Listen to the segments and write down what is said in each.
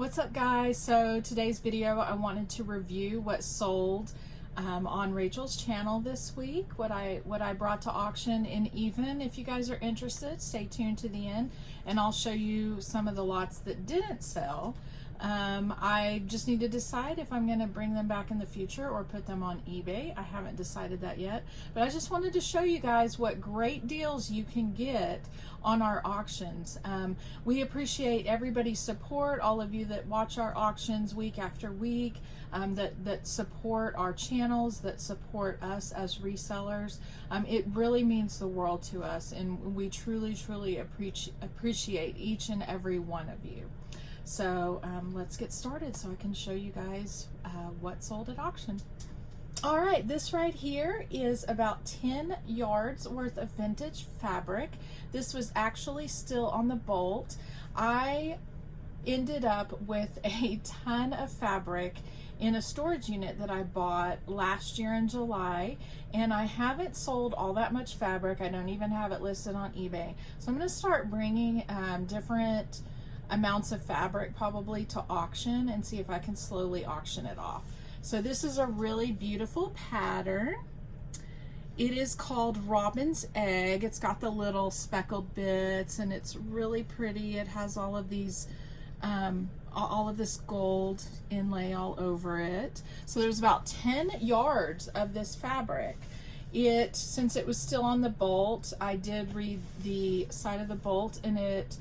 What's up, guys? So today's video I wanted to review what sold on Rachel's channel this week, what I brought to auction in Even. If you guys are interested, stay tuned to the end and I'll show you some of the lots that didn't sell. I just need to decide if I'm going to bring them back in the future or put them on eBay. I haven't decided that yet, but I just wanted to show you guys what great deals you can get on our auctions. We appreciate everybody's support, all of you that watch our auctions week after week, that support our channels, that support us as resellers. It really means the world to us, and we truly appreciate each and every one of you. So let's get started so I can show you guys what sold at auction. All right, this right here is about 10 yards worth of vintage fabric. This was actually still on the bolt. I ended up with a ton of fabric in a storage unit that I bought last year in July, and I haven't sold all that much fabric. I don't even have it listed on eBay. So I'm going to start bringing different amounts of fabric probably to auction and see if I can slowly auction it off. So this is a really beautiful pattern. It is called Robin's Egg. It's got the little speckled bits and it's really pretty. It has all of these all of this gold inlay all over it. So there's about 10 yards of this fabric. Since it was still on the bolt, I did read the side of the bolt, and it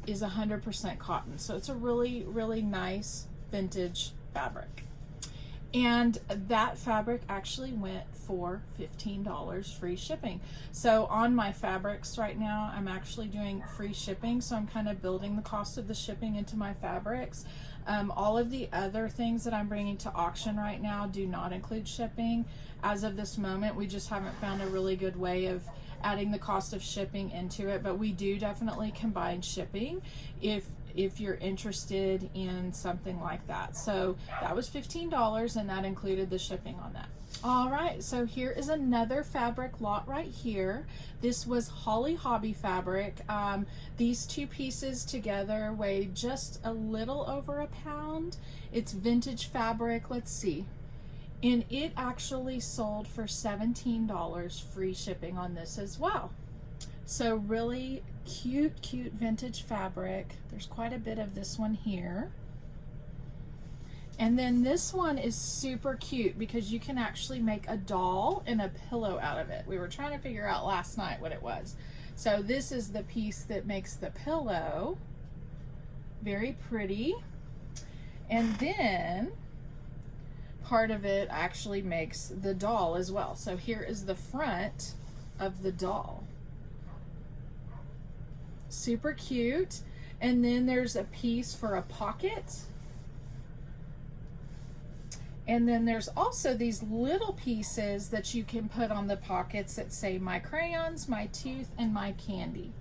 is 100% cotton. So it's a really nice vintage fabric. And that fabric actually went for $15 free shipping. So on my fabrics right now, I'm actually doing free shipping. So I'm kind of building the cost of the shipping into my fabrics. All of the other things that I'm bringing to auction right now do not include shipping. As of this moment, we just haven't found a really good way of adding the cost of shipping into it, but we do definitely combine shipping if you're interested in something like that. So that was $15 and that included the shipping on that. All right, so here is another fabric lot right here. This was Holly Hobby fabric. These two pieces together weigh just a little over a pound. It's vintage fabric. Let's see. And it actually sold for $17 free shipping on this as well. So really cute vintage fabric. There's quite a bit of this one here. And then this one is super cute because you can actually make a doll and a pillow out of it. We were trying to figure out last night what it was. So this is the piece that makes the pillow. Very pretty. And then part of it actually makes the doll as well. So here is the front of the doll. Super cute. And then there's a piece for a pocket. And then there's also these little pieces that you can put on the pockets that say my crayons, my tooth, and my candy.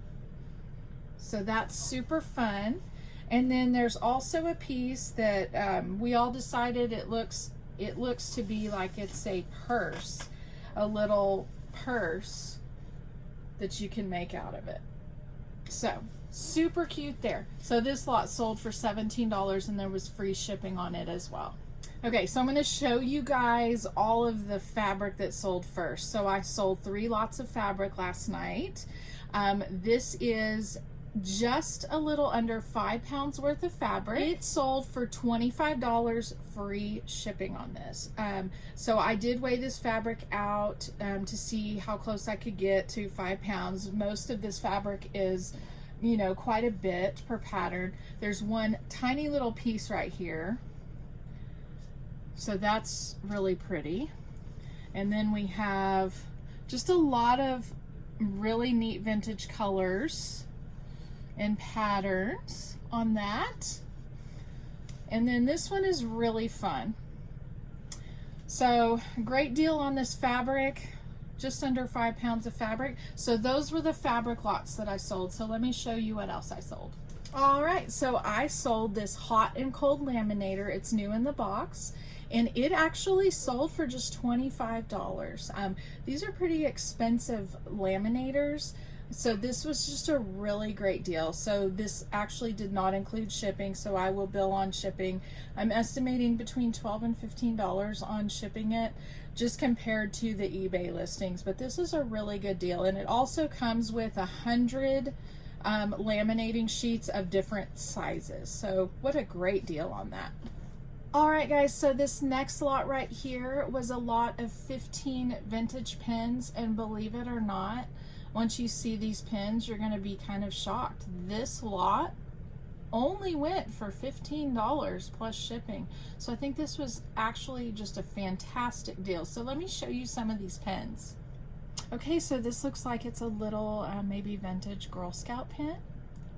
So that's super fun. And then there's also a piece that we all decided it looks to be like it's a purse, a little purse that you can make out of it. So super cute there. So this lot sold for $17 and there was free shipping on it as well. Okay, so I'm going to show you guys all of the fabric that sold first. So I sold 3 lots of fabric last night. This is just a little under 5 pounds worth of fabric. It sold for $25 free shipping on this. So I did weigh this fabric out to see how close I could get to 5 pounds. Most of this fabric is, you know, quite a bit per pattern. There's one tiny little piece right here. So that's really pretty. And then we have just a lot of really neat vintage colors and patterns on that. And then this one is really fun. So great deal on this fabric, just under 5 pounds of fabric. So those were the fabric lots that I sold. So let me show you what else I sold. All right, so I sold this hot and cold laminator. It's new in the box, and it actually sold for just $25. These are pretty expensive laminators. So this was just a really great deal. So this actually did not include shipping, so I will bill on shipping. I'm estimating between $12 and $15 on shipping it, just compared to the eBay listings. But this is a really good deal, and it also comes with 100 laminating sheets of different sizes. So what a great deal on that. All right, guys, so this next lot right here was a lot of 15 vintage pins, and believe it or not, once you see these pins, you're going to be kind of shocked. This lot only went for $15 plus shipping. So I think this was actually just a fantastic deal. So let me show you some of these pins. Okay, so this looks like it's a little maybe vintage Girl Scout pin.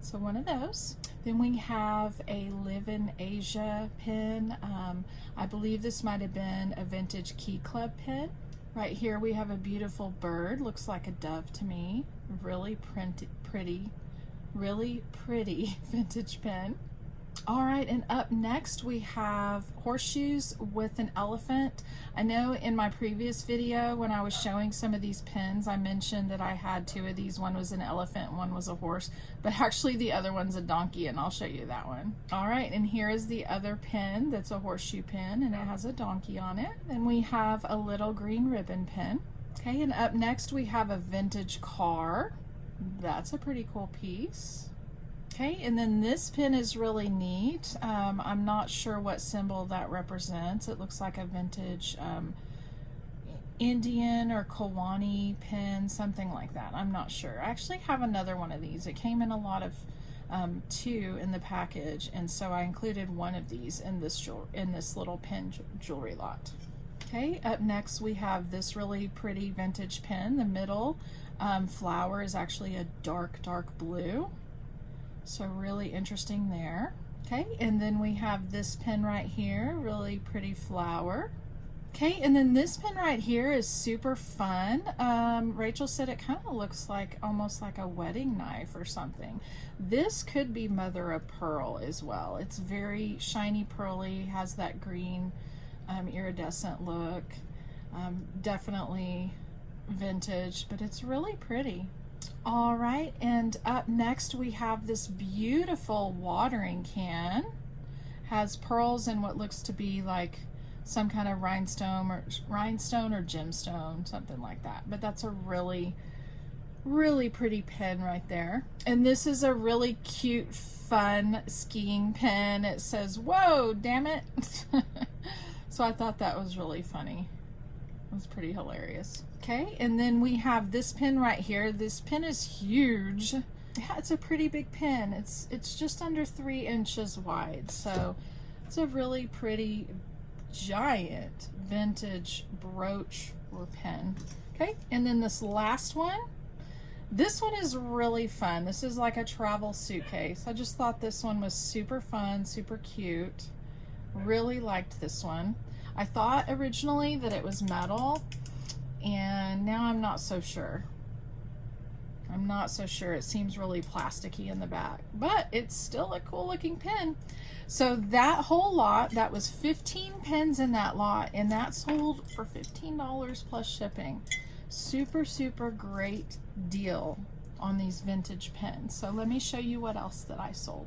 So one of those. Then we have a Live in Asia pin. I believe this might have been a vintage Key Club pin. Right here we have a beautiful bird, looks like a dove to me. Really pretty vintage pin. All right, and up next we have horseshoes with an elephant. I know in my previous video when I was showing some of these pins, I mentioned that I had two of these. One was an elephant, one was a horse, but actually the other one's a donkey, and I'll show you that one. All right, and here is the other pin that's a horseshoe pin, and it has a donkey on it. Then we have a little green ribbon pin. Okay, and up next we have a vintage car. That's a pretty cool piece. Okay, and then this pin is really neat. I'm not sure what symbol that represents. It looks like a vintage Indian or Kawani pin, something like that. I'm not sure. I actually have another one of these. It came in a lot of two in the package, and so I included one of these in this little pin jewelry lot. Okay, up next we have this really pretty vintage pin. The middle flower is actually a dark blue. So really interesting there. Okay, and then we have this pin right here, really pretty flower. Okay, and then this pin right here is super fun. Rachel said it kind of looks like almost like a wedding knife or something. This could be mother of pearl as well. It's very shiny pearly, has that green iridescent look. Definitely vintage, but it's really pretty. All right, and up next we have this beautiful watering can. Has pearls and what looks to be like some kind of rhinestone or gemstone, something like that. But that's a really pretty pin right there. And this is a really cute, fun skiing pin. It says, "Whoa, damn it." So I thought that was really funny. It was pretty hilarious. Okay, and then we have this pin right here. This pin is huge. Yeah, it's a pretty big pin. It's just under 3 inches wide, so it's a really pretty giant vintage brooch or pin. Okay, and then this last one. This one is really fun. This is like a travel suitcase. I just thought this one was super fun, super cute. Really liked this one. I thought originally that it was metal, and now I'm not so sure. I'm not so sure. It seems really plasticky in the back, but it's still a cool looking pin. So that whole lot, that was 15 pins in that lot, and that sold for $15 plus shipping. Super great deal on these vintage pins. So let me show you what else that I sold.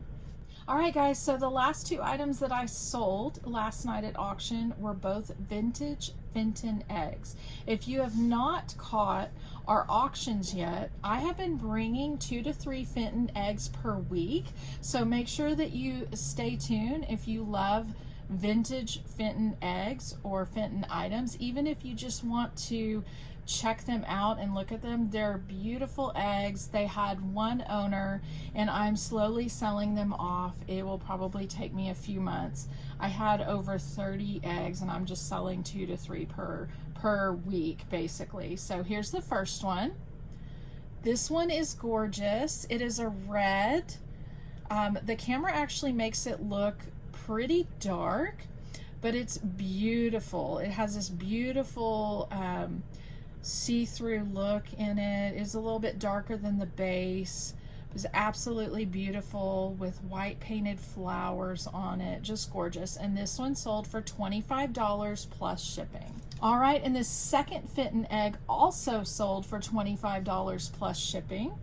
All right, guys, so the last two items that I sold last night at auction were both vintage Fenton eggs. If you have not caught our auctions yet, I have been bringing 2 to 3 Fenton eggs per week, so make sure that you stay tuned if you love vintage Fenton eggs or Fenton items. Even if you just want to check them out and look at them, they're beautiful eggs. They had one owner, and I'm slowly selling them off. It will probably take me a few months. I had over 30 eggs, and I'm just selling 2 to 3 per week basically. So here's the first one. This one is gorgeous. It is a red. The camera actually makes it look pretty dark, but it's beautiful. It has this beautiful see-through look in it. It's a little bit darker than the base, It was absolutely beautiful with white painted flowers on it, just gorgeous. And this one sold for $25 plus shipping. All right, and this second Fenton egg also sold for $25 plus shipping,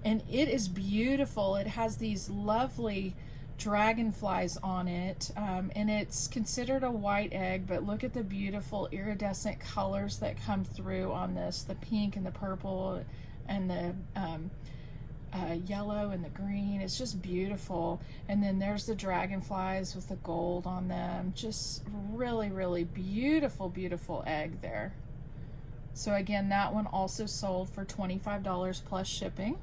and it is beautiful. It has these lovely dragonflies on it, and it's considered a white egg, but look at the beautiful iridescent colors that come through on this, the pink and the purple and the yellow and the green. It's just beautiful. And then there's the dragonflies with the gold on them. Just really, really beautiful, beautiful egg there. So again, that one also sold for $25 plus shipping.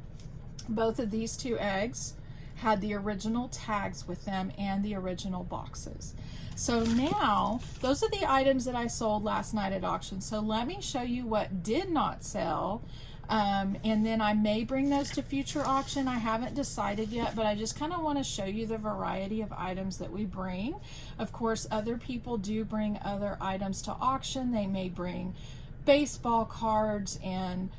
Both of these two eggs had the original tags with them and the original boxes. So now, those are the items that I sold last night at auction. So let me show you what did not sell. And then I may bring those to future auction. I haven't decided yet, but I just kind of want to show you the variety of items that we bring. Of course, other people do bring other items to auction. They may bring baseball cards and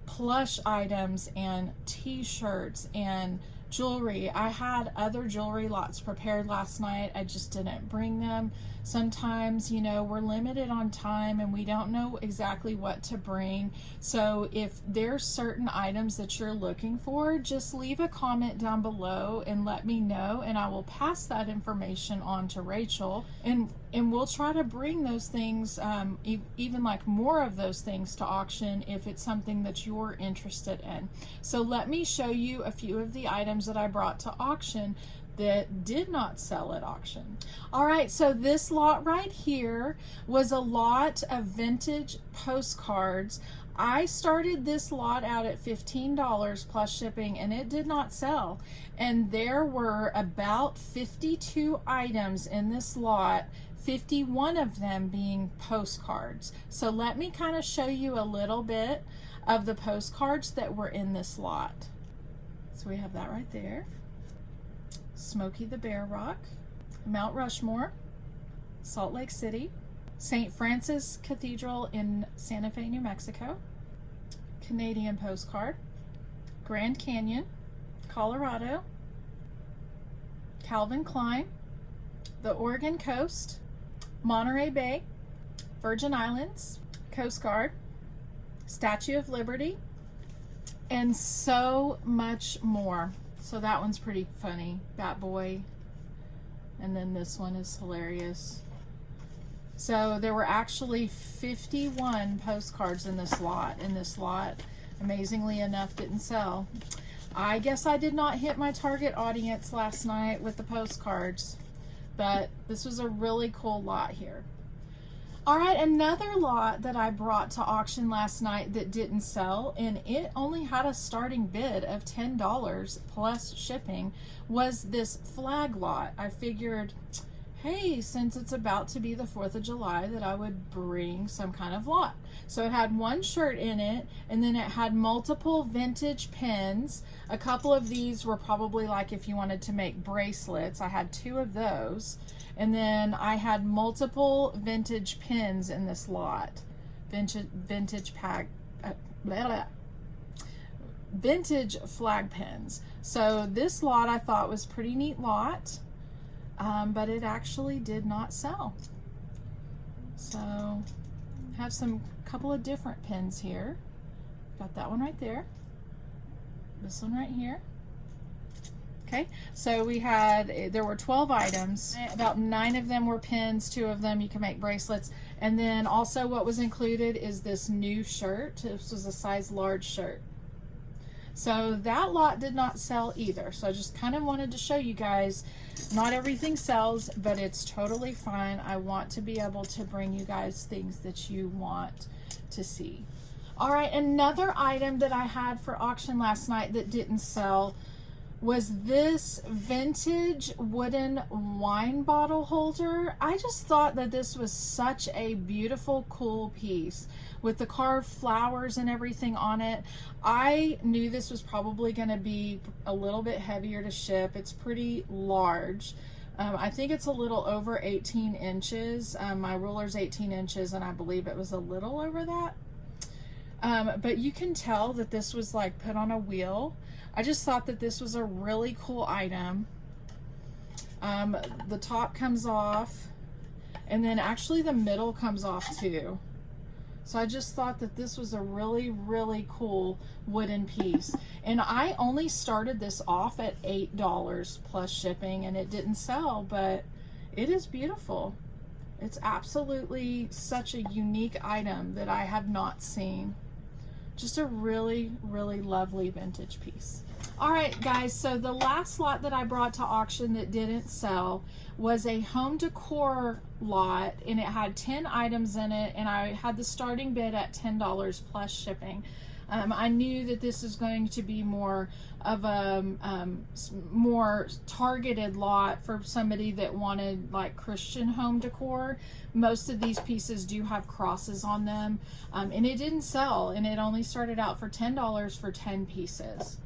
plush items and t-shirts and jewelry. I had other jewelry lots prepared last night. I just didn't bring them. Sometimes, you know, we're limited on time and we don't know exactly what to bring. So if there's certain items that you're looking for, just leave a comment down below and let me know, and I will pass that information on to Rachel, and we'll try to bring those things, even like more of those things to auction if it's something that you're interested in. So let me show you a few of the items that I brought to auction that did not sell at auction. All right, so this lot right here was a lot of vintage postcards. I started this lot out at $15 plus shipping, and it did not sell. And there were about 52 items in this lot, 51 of them being postcards. So let me kind of show you a little bit of the postcards that were in this lot. So we have that right there. Smokey the Bear Rock, Mount Rushmore, Salt Lake City, St. Francis Cathedral in Santa Fe, New Mexico, Canadian postcard, Grand Canyon, Colorado, Calvin Klein, the Oregon coast, Monterey Bay, Virgin Islands, Coast Guard, Statue of Liberty, and so much more. So that one's pretty funny, Bat Boy. And then this one is hilarious. So there were actually 51 postcards in this lot. Amazingly enough, didn't sell. I guess I did not hit my target audience last night with the postcards, but this was a really cool lot here. All right, another lot that I brought to auction last night that didn't sell, and it only had a starting bid of $10 plus shipping, was this flag lot. I figured, hey, since it's about to be the 4th of July, that I would bring some kind of lot. So it had one shirt in it, and then it had multiple vintage pins. A couple of these were probably like if you wanted to make bracelets. I had 2 of those. And then I had multiple vintage pins in this lot. Vintage flag pins. So this lot I thought was pretty neat lot, but it actually did not sell. So have some couple of different pins here. Got that one right there. This one right here. Okay, so there were 12 items. About 9 of them were pins, 2 of them you can make bracelets. And then also what was included is this new shirt. This was a size large shirt. So that lot did not sell either. So I just kind of wanted to show you guys, not everything sells, but it's totally fine. I want to be able to bring you guys things that you want to see. All right, another item that I had for auction last night that didn't sell was this vintage wooden wine bottle holder. I just thought that this was such a beautiful, cool piece with the carved flowers and everything on it. I knew this was probably going to be a little bit heavier to ship. It's pretty large. I think it's a little over 18 inches. My ruler's 18 inches, and I believe it was a little over that. But you can tell that this was like put on a wheel. I just thought that this was a really cool item. The top comes off, and then actually the middle comes off too. So I just thought that this was a really, really cool wooden piece. And I only started this off at $8 plus shipping, and it didn't sell, but it is beautiful. It's absolutely such a unique item that I have not seen. Just a really, really lovely vintage piece. All right, guys, so the last lot that I brought to auction that didn't sell was a home decor lot, and it had 10 items in it, and I had the starting bid at $10 plus shipping. I knew that this is going to be more of a more targeted lot for somebody that wanted like Christian home decor. Most of these pieces do have crosses on them, and it didn't sell, and it only started out for $10 for 10 pieces.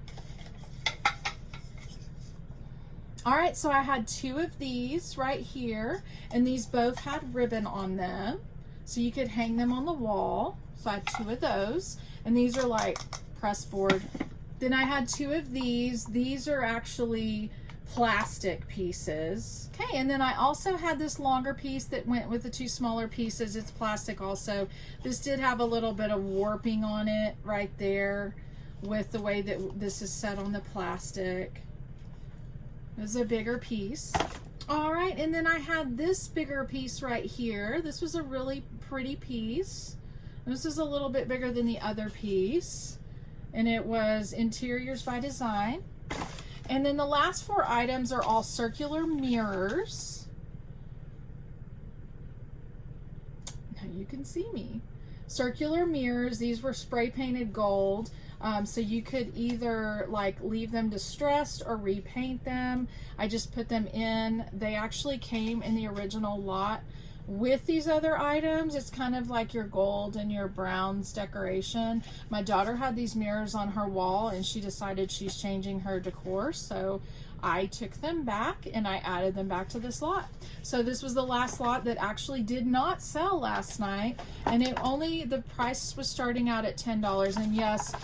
All right, so I had 2 of these right here, and these both had ribbon on them, so you could hang them on the wall. So I had 2 of those, and these are like press board. Then I had 2 of these. These are actually plastic pieces. Okay, and then I also had this longer piece that went with the 2 smaller pieces. It's plastic also. This did have a little bit of warping on it right there with the way that this is set on the plastic. This is a bigger piece. All right, and then I had this bigger piece right here. This was a really pretty piece. This is a little bit bigger than the other piece, and it was Interiors by Design. And then the last 4 items are all circular mirrors. Now you can see me. Circular mirrors, these were spray painted gold. So you could either like leave them distressed or repaint them. I just put them in. They actually came in the original lot with these other items. It's kind of like your gold and your browns decoration. My daughter had these mirrors on her wall, and she decided she's changing her decor, so I took them back and I added them back to this lot. So this was the last lot that actually did not sell last night, and the price was starting out at $10. And yes,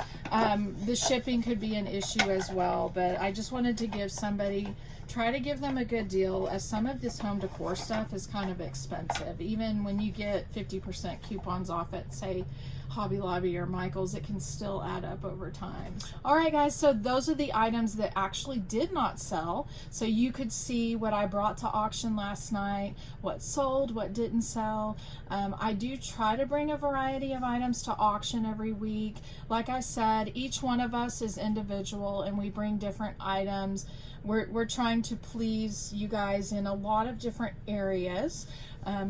the shipping could be an issue as well, but I just wanted to try to give them a good deal, as some of this home decor stuff is kind of expensive. Even when you get 50% coupons off at, say, Hobby Lobby or Michael's, it can still add up over time. All right, guys, so those are the items that actually did not sell. So you could see what I brought to auction last night, what sold, what didn't sell. I do try to bring a variety of items to auction every week. Like I said, each one of us is individual, and we bring different items. We're trying to please you guys in a lot of different areas.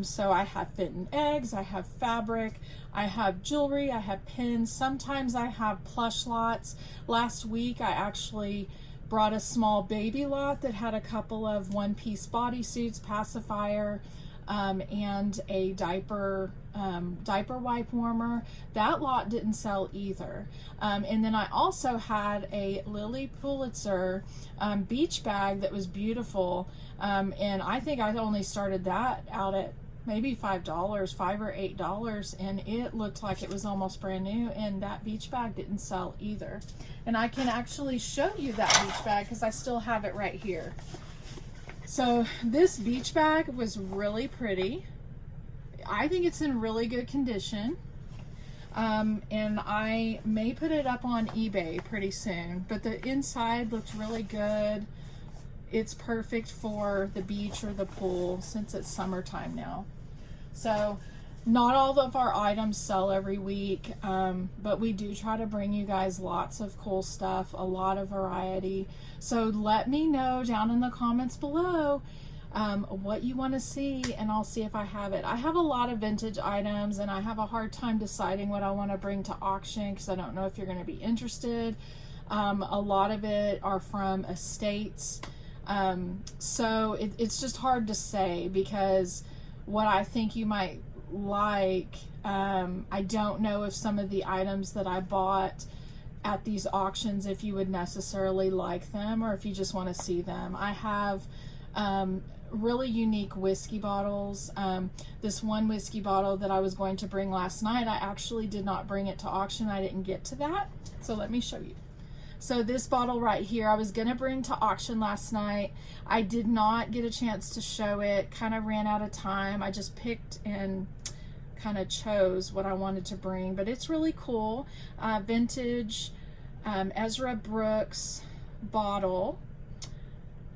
So I have Fenton eggs, I have fabric, I have jewelry, I have pins. Sometimes I have plush lots. Last week I actually brought a small baby lot that had a couple of one-piece bodysuits, pacifier, and a diaper wipe warmer. That lot didn't sell either. And then I also had a Lily Pulitzer beach bag that was beautiful, and I think I only started that out at maybe $5 or $8, and it looked like it was almost brand new, and that beach bag didn't sell either. And I can actually show you that beach bag because I still have it right here. So this beach bag was really pretty. I think it's in really good condition, and I may put it up on eBay pretty soon, but the inside looked really good. It's perfect for the beach or the pool since it's summertime now. So not all of our items sell every week, but we do try to bring you guys lots of cool stuff, a lot of variety. So let me know down in the comments below what you want to see, and I'll see if I have it. I have a lot of vintage items, and I have a hard time deciding what I want to bring to auction because I don't know if you're going to be interested. A lot of it are from estates. So it's just hard to say because what I think you might like, I don't know if some of the items that I bought at these auctions, if you would necessarily like them or if you just want to see them. I have really unique whiskey bottles. This one whiskey bottle that I was going to bring last night, I actually did not bring it to auction. I didn't get to that. So let me show you. So this bottle right here, I was gonna bring to auction last night. I did not get a chance to show it, kind of ran out of time. I just picked and kind of chose what I wanted to bring, but it's really cool. Vintage Ezra Brooks bottle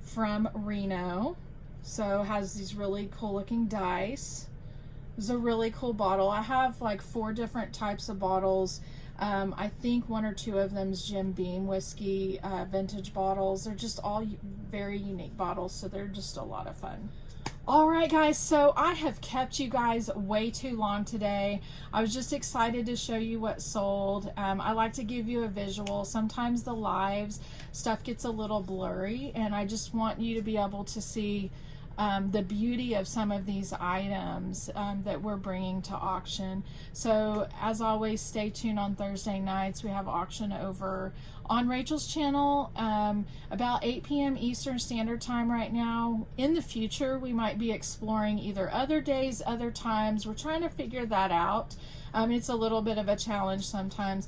from Reno. So it has these really cool looking dice. It's a really cool bottle. I have like 4 different types of bottles. I think 1 or 2 of them is Jim Beam whiskey vintage bottles. They're just all very unique bottles, so they're just a lot of fun. All right, guys, so I have kept you guys way too long today. I was just excited to show you what sold. I like to give you a visual. Sometimes the lives stuff gets a little blurry, and I just want you to be able to see the beauty of some of these items that we're bringing to auction. So as always, stay tuned on Thursday nights. We have auction over on Rachel's channel about 8 p.m. Eastern Standard Time right now. In the future, we might be exploring either other days, other times. We're trying to figure that out. It's a little bit of a challenge sometimes.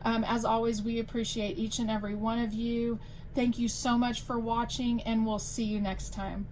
As always, we appreciate each and every one of you. Thank you so much for watching, and we'll see you next time.